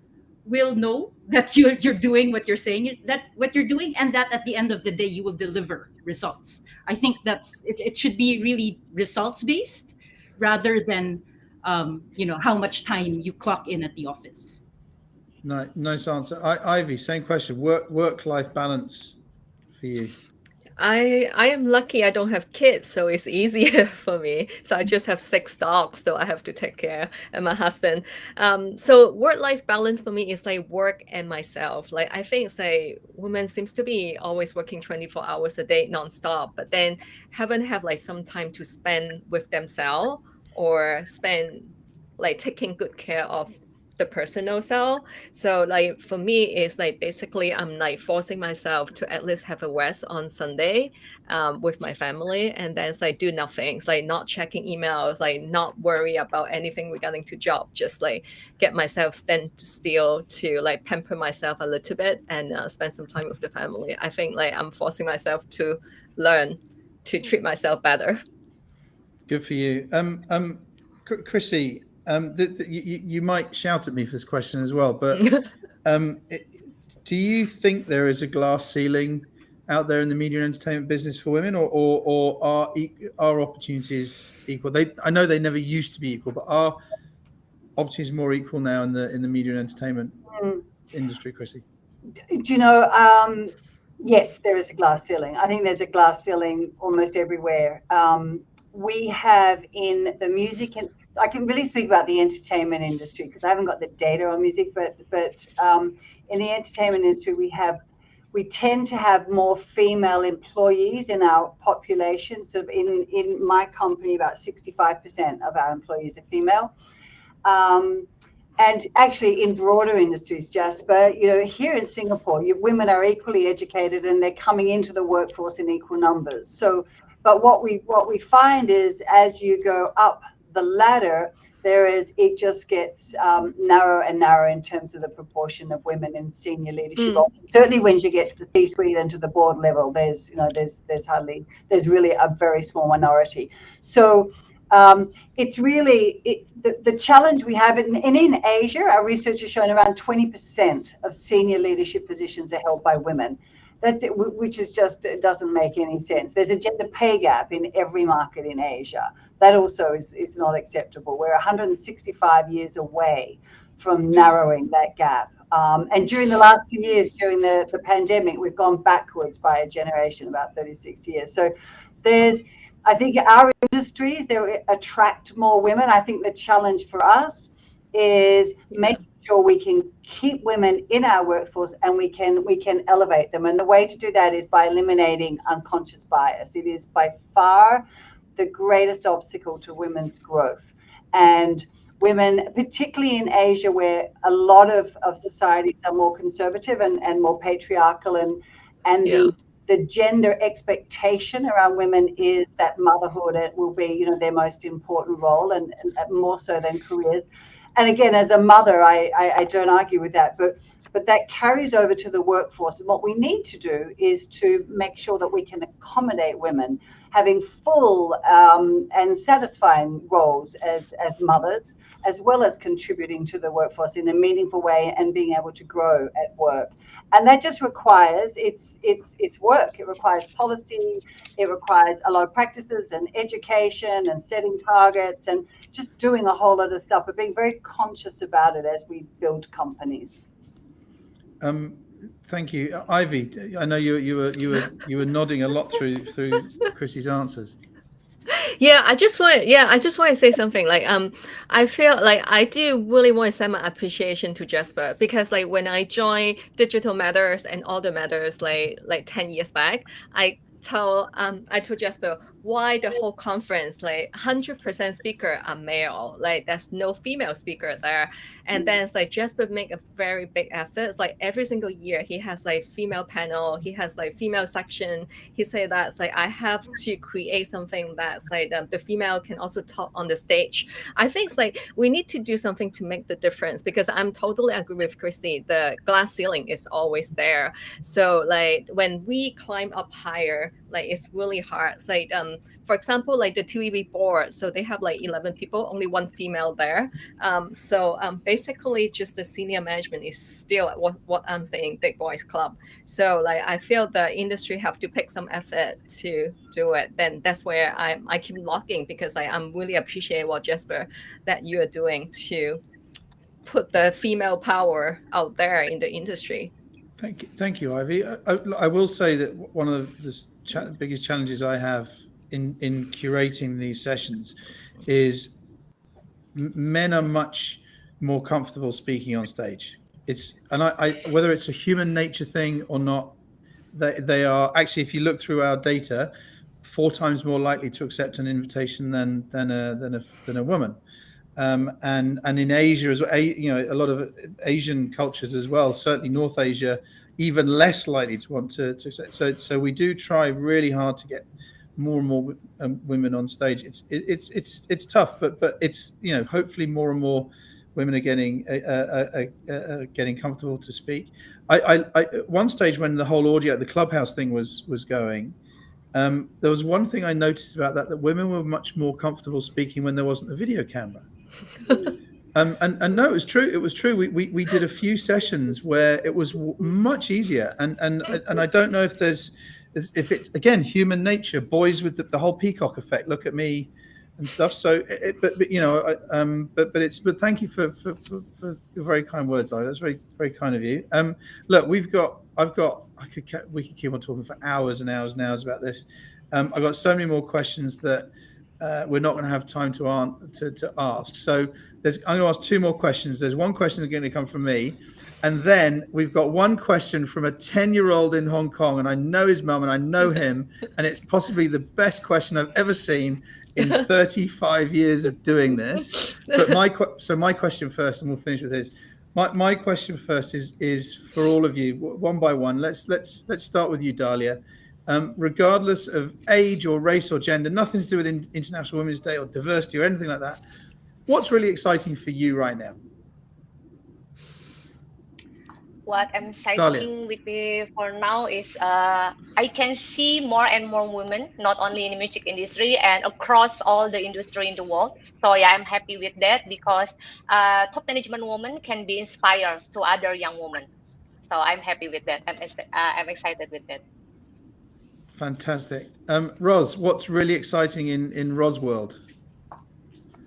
know that you're doing what you're saying, that what you're doing, and that at the end of the day you will deliver results. I think that's it. It should be really results based, rather than you know, how much time you clock in at the office. Nice answer. Ivy, same question. Work-life balance for you. I am lucky I don't have kids, so it's easier for me. So I just have 6 dogs, so I have to take care, and my husband. So work-life balance for me is like work and myself. Like I think it's like women seems to be always working 24 hours a day nonstop, but then haven't have like some time to spend with themselves, or spend like taking good care of the personal self. So like for me, it's like basically I'm like forcing myself to at least have a rest on Sunday with my family, and then it's like do nothing. It's like not checking emails, like not worry about anything regarding to job, just like get myself stand still to like pamper myself a little bit, and spend some time with the family. I think like I'm forcing myself to learn to treat myself better. Good for you. Chrissy, you might shout at me for this question as well, but do you think there is a glass ceiling out there in the media and entertainment business for women, or are opportunities equal? I know they never used to be equal, but are opportunities more equal now in the media and entertainment industry, Chrissy? Do you know? Yes, there is a glass ceiling. I think there's a glass ceiling almost everywhere. We have in the music, and I can really speak about the entertainment industry because I haven't got the data on music, but in the entertainment industry, we tend to have more female employees in our population. So in my company, about 65% of our employees are female. And actually in broader industries, Jasper, you know, here in Singapore, women are equally educated and they're coming into the workforce in equal numbers. So, but what we find is as you go up the ladder, it just gets narrower and narrower in terms of the proportion of women in senior leadership. Certainly when you get to the C-suite and to the board level, there's really a very small minority. So it's really the challenge we have, and in Asia, our research has shown around 20% of senior leadership positions are held by women. That's it, which is just, it doesn't make any sense. There's a gender pay gap in every market in Asia. That also is not acceptable. We're 165 years away from narrowing that gap. And during the last 2 years, during the pandemic, we've gone backwards by a generation, about 36 years. So I think our industries, they attract more women. I think the challenge for us is making sure we can keep women in our workforce and we can elevate them. And the way to do that is by eliminating unconscious bias. It is by far the greatest obstacle to women's growth. And women, particularly in Asia, where a lot of societies are more conservative and more patriarchal, and the gender expectation around women is that motherhood will be, their most important role, and more so than careers. And again, as a mother, I don't argue with that, but that carries over to the workforce. And what we need to do is to make sure that we can accommodate women having full and satisfying roles as mothers, as well as contributing to the workforce in a meaningful way and being able to grow at work. And that just requires, it's work. It requires policy. It requires a lot of practices and education and setting targets and just doing a whole lot of stuff, but being very conscious about it as we build companies. Thank you, Ivy. I know you were nodding a lot through Chrissy's answers. I just want to say something. Like, I feel like I do really want to send my appreciation to Jasper, because like when I joined Digital Matters and All the Matters like 10 years back, I told Jasper why the whole conference, like 100% speaker are male, like there's no female speaker there. And then it's like Jasper make a very big effort. It's like every single year he has like female panel, he has like female section. He say that it's like I have to create something that's like the female can also talk on the stage. I think it's like we need to do something to make the difference, because I'm totally agree with Christy. The glass ceiling is always there. So like when we climb up higher, like it's really hard. It's like for example, like the TVB board, so they have like 11 people, only one female there. So basically just the senior management is still what I'm saying, big boys club. So like I feel the industry have to pick some effort to do it. Then that's where I keep locking, because I'm really appreciate what Jasper that you are doing to put the female power out there in the industry. Thank you, Ivy. I will say that one of the biggest challenges I have in curating these sessions is men are much more comfortable speaking on stage. I whether it's a human nature thing or not, they are actually, if you look through our data, 4 times more likely to accept an invitation than a woman. And in Asia as well, a lot of Asian cultures as well, certainly North Asia, even less likely to want to accept. So we do try really hard to get more and more women on stage. It's tough, but it's hopefully more and more women are getting comfortable to speak. I at one stage when the whole audio, the Clubhouse thing was going, there was one thing I noticed about that women were much more comfortable speaking when there wasn't a video camera. And no, it was true. It was true. We did a few sessions where it was much easier. And I don't know if it's again human nature, boys with the whole peacock effect. Look at me, and stuff. So, but thank you for your very kind words, Ida. That's very very kind of you. Look, we could keep on talking for hours and hours and hours about this. I've got so many more questions that we're not going to have time to ask. So I'm going to ask 2 more questions. There's one question that's going to come from me, and then we've got one question from a 10-year-old in Hong Kong, and I know his mum and I know him, and it's possibly the best question I've ever seen in 35 years of doing this. But my question first, and we'll finish with his. My question first is for all of you, one by one. Let's start with you, Dahlia. Regardless of age or race or gender, nothing to do with International Women's Day or diversity or anything like that. What's really exciting for you right now? What I'm exciting with me for now is I can see more and more women, not only in the music industry and across all the industry in the world. So yeah, I'm happy with that, because top management women can be inspired to other young women. So I'm happy with that. I'm excited with that. Fantastic. Ros, what's really exciting in Ros' world?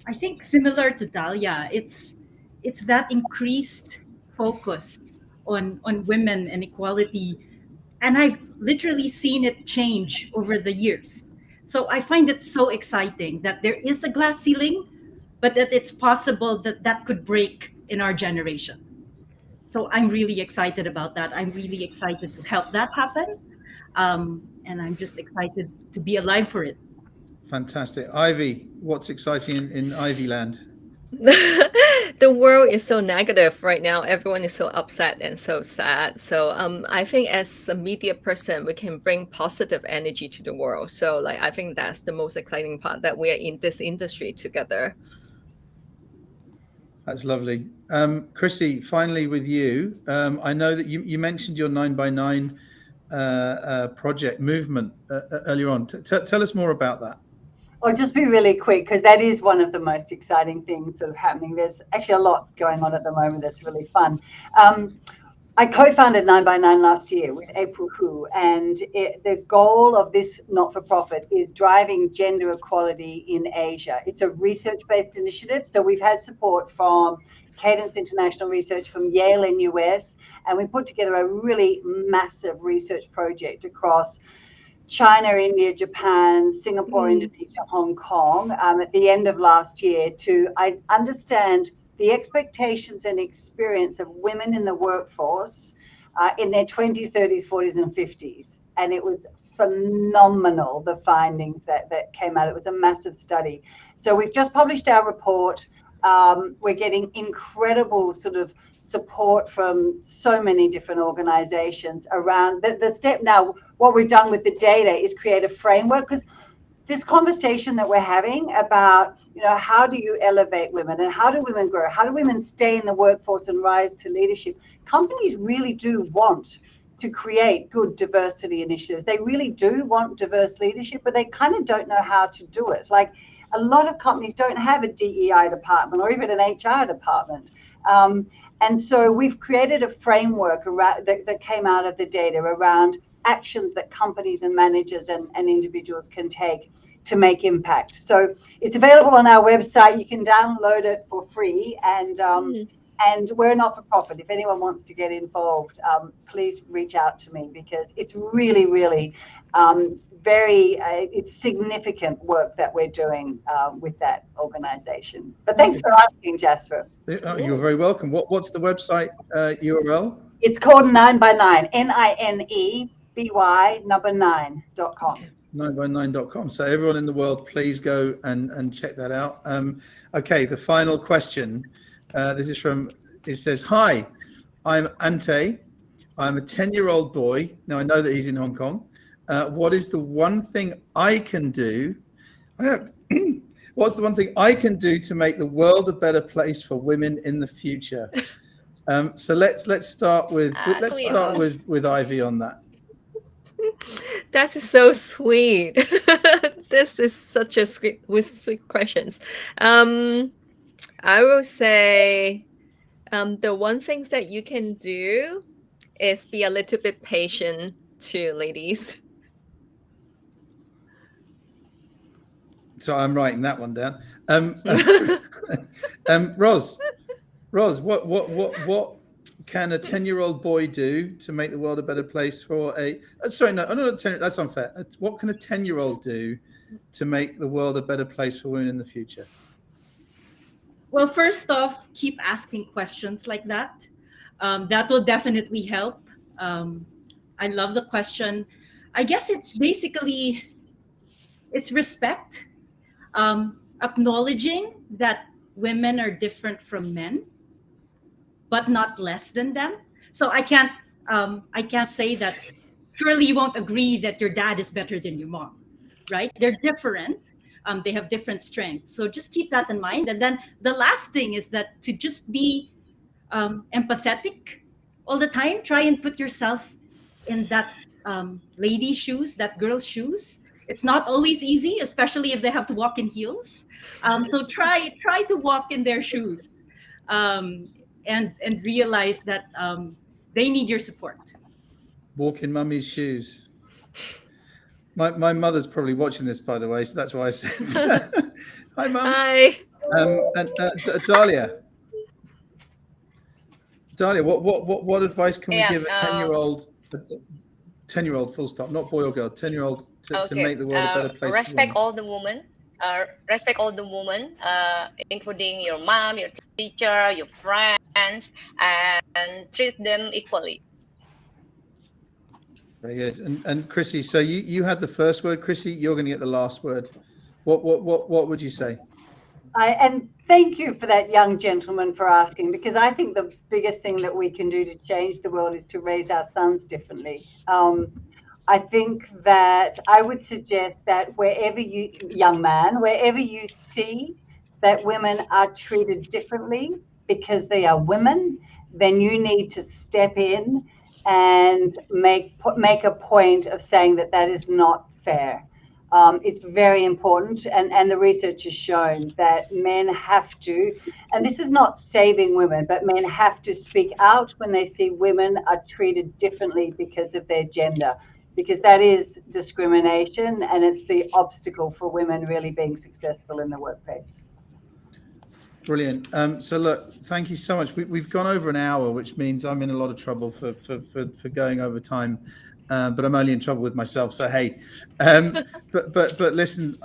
I think similar to Dalia, it's that increased focus on women and equality, and I've literally seen it change over the years. So I find it so exciting that there is a glass ceiling, but that it's possible that could break in our generation. So I'm really excited about that. I'm really excited to help that happen, and I'm just excited to be alive for it. Fantastic. Ivy, what's exciting in Ivy land? the world is so negative right now. Everyone is so upset and so sad. So I think as a media person, we can bring positive energy to the world. So like I think that's the most exciting part, that we are in this industry together. That's lovely. Chrissy, finally with you. I know that you mentioned your 9x9 project movement earlier on. Tell us more about that. I'll just be really quick, because that is one of the most exciting things sort of happening. There's actually a lot going on at the moment that's really fun. I co-founded 9x9 last year with April Hu, and the goal of this not-for-profit is driving gender equality in Asia. It's a research-based initiative, so we've had support from Cadence International Research, from Yale in US, and we put together a really massive research project across China, India, Japan, Singapore, Indonesia, Hong Kong at the end of last year to understand the expectations and experience of women in the workforce in their 20s, 30s, 40s, and 50s. And it was phenomenal, the findings that came out. It was a massive study. So we've just published our report. We're getting incredible sort of support from so many different organizations around the step. Now, what we've done with the data is create a framework, because this conversation that we're having about, how do you elevate women and how do women grow? How do women stay in the workforce and rise to leadership? Companies really do want to create good diversity initiatives. They really do want diverse leadership, but they kind of don't know how to do it. Like a lot of companies don't have a DEI department or even an HR department. And so we've created a framework around, that came out of the data around actions that companies and managers and individuals can take to make impact. So it's available on our website. You can download it for free, and we're not for profit. If anyone wants to get involved, please reach out to me, because it's really, really it's significant work that we're doing with that organization. But thanks for asking, Jasper. You're very welcome. What's the website URL? It's called 9x9, NINEBY9.com. 9x9.com. So everyone in the world, please go and check that out. Okay, the final question. This is it says, hi, I'm Ante. I'm a 10-year-old boy. Now I know that he's in Hong Kong. What is the one thing I can do? What's the one thing I can do to make the world a better place for women in the future? So let's start with Ivy on that. That is so sweet. This is such a sweet questions. I will say the one thing that you can do is be a little bit patient to ladies. So I'm writing that one down. Ros, what can a 10-year-old boy do to make the world a better place for that's unfair. What can a 10-year-old do to make the world a better place for women in the future? Well, first off, keep asking questions like that. That will definitely help. I love the question. I guess it's basically, it's respect, acknowledging that women are different from men, but not less than them. So I can't say that. Surely you won't agree that your dad is better than your mom, right? They're different. They have different strengths. So just keep that in mind. And then the last thing is that to just be empathetic all the time. Try and put yourself in that lady's shoes, that girl's shoes. It's not always easy, especially if they have to walk in heels. So try to walk in their shoes, and realize that they need your support. Walk in mummy's shoes. My mother's probably watching this, by the way, so that's why I said that. Hi, Mum. Hi. And Dahlia, what advice can we give a 10-year-old full stop, not boy or girl, 10-year-old to make the world a better place? Respect all the women. Respect all the women, including your mom, your teacher, your friends, and treat them equally. Very good. And Chrissy, so you had the first word. Chrissy, you're going to get the last word. What would you say? And thank you for that, young gentleman, for asking, because I think the biggest thing that we can do to change the world is to raise our sons differently. I think that I would suggest that wherever you, young man, wherever you see that women are treated differently because they are women, then you need to step in and make a point of saying that that is not fair. It's very important, and the research has shown that men have to, and this is not saving women, but men have to speak out when they see women are treated differently because of their gender, because that is discrimination, and it's the obstacle for women really being successful in the workplace. Brilliant. So look, thank you so much. We've gone over an hour, which means I'm in a lot of trouble for going over time. But I'm only in trouble with myself. So hey, but listen,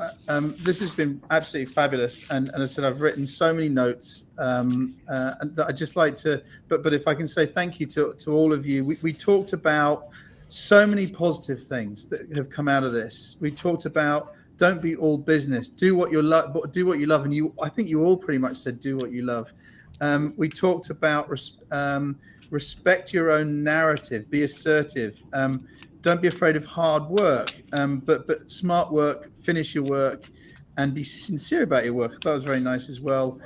this has been absolutely fabulous. And as I said, I've written so many notes, and that I'd just like to. But if I can say thank you to all of you. We talked about so many positive things that have come out of this. We talked about don't be all business. Do what you love. Do what you love. And I think you all pretty much said do what you love. We talked about respect your own narrative, be assertive, don't be afraid of hard work, but smart work, finish your work, and be sincere about your work. I thought it was very nice as well.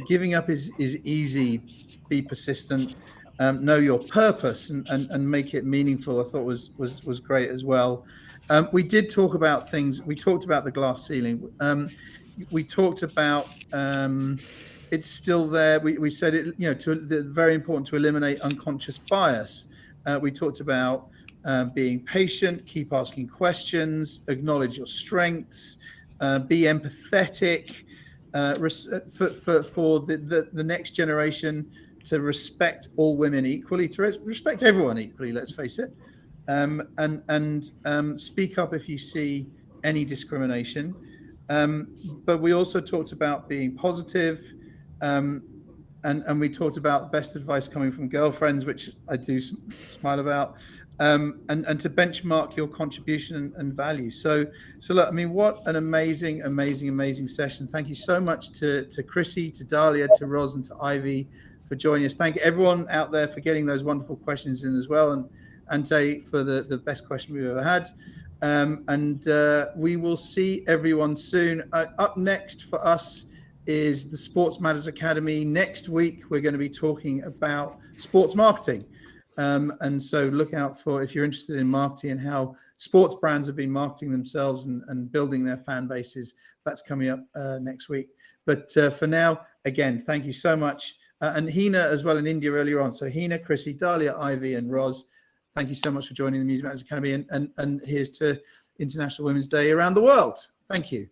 Giving up is easy, be persistent, know your purpose and make it meaningful. I thought was great as well. We did talk about things. We talked about the glass ceiling. We talked about it's still there. We said it, very important to eliminate unconscious bias. We talked about being patient, keep asking questions, acknowledge your strengths, be empathetic, for the next generation to respect all women equally, to respect everyone equally. Let's face it, and speak up if you see any discrimination. But we also talked about being positive. And we talked about best advice coming from girlfriends, which I do smile about, and to benchmark your contribution and value. So look, I mean, what an amazing session. Thank you so much to Chrissy, to Dahlia, to Ros, and to Ivy for joining us. Thank everyone out there for getting those wonderful questions in as well, and Ante for the best question we've ever had. And we will see everyone soon. Up next for us is the Sports Matters Academy. Next week, we're going to be talking about sports marketing. And so look out for, if you're interested in marketing and how sports brands have been marketing themselves and building their fan bases, that's coming up next week. But for now, again, thank you so much. And Heena as well in India earlier on. So Heena, Chrissy, Dalia, Ivy, and Ros, thank you so much for joining the Music Matters Academy. And here's to International Women's Day around the world. Thank you.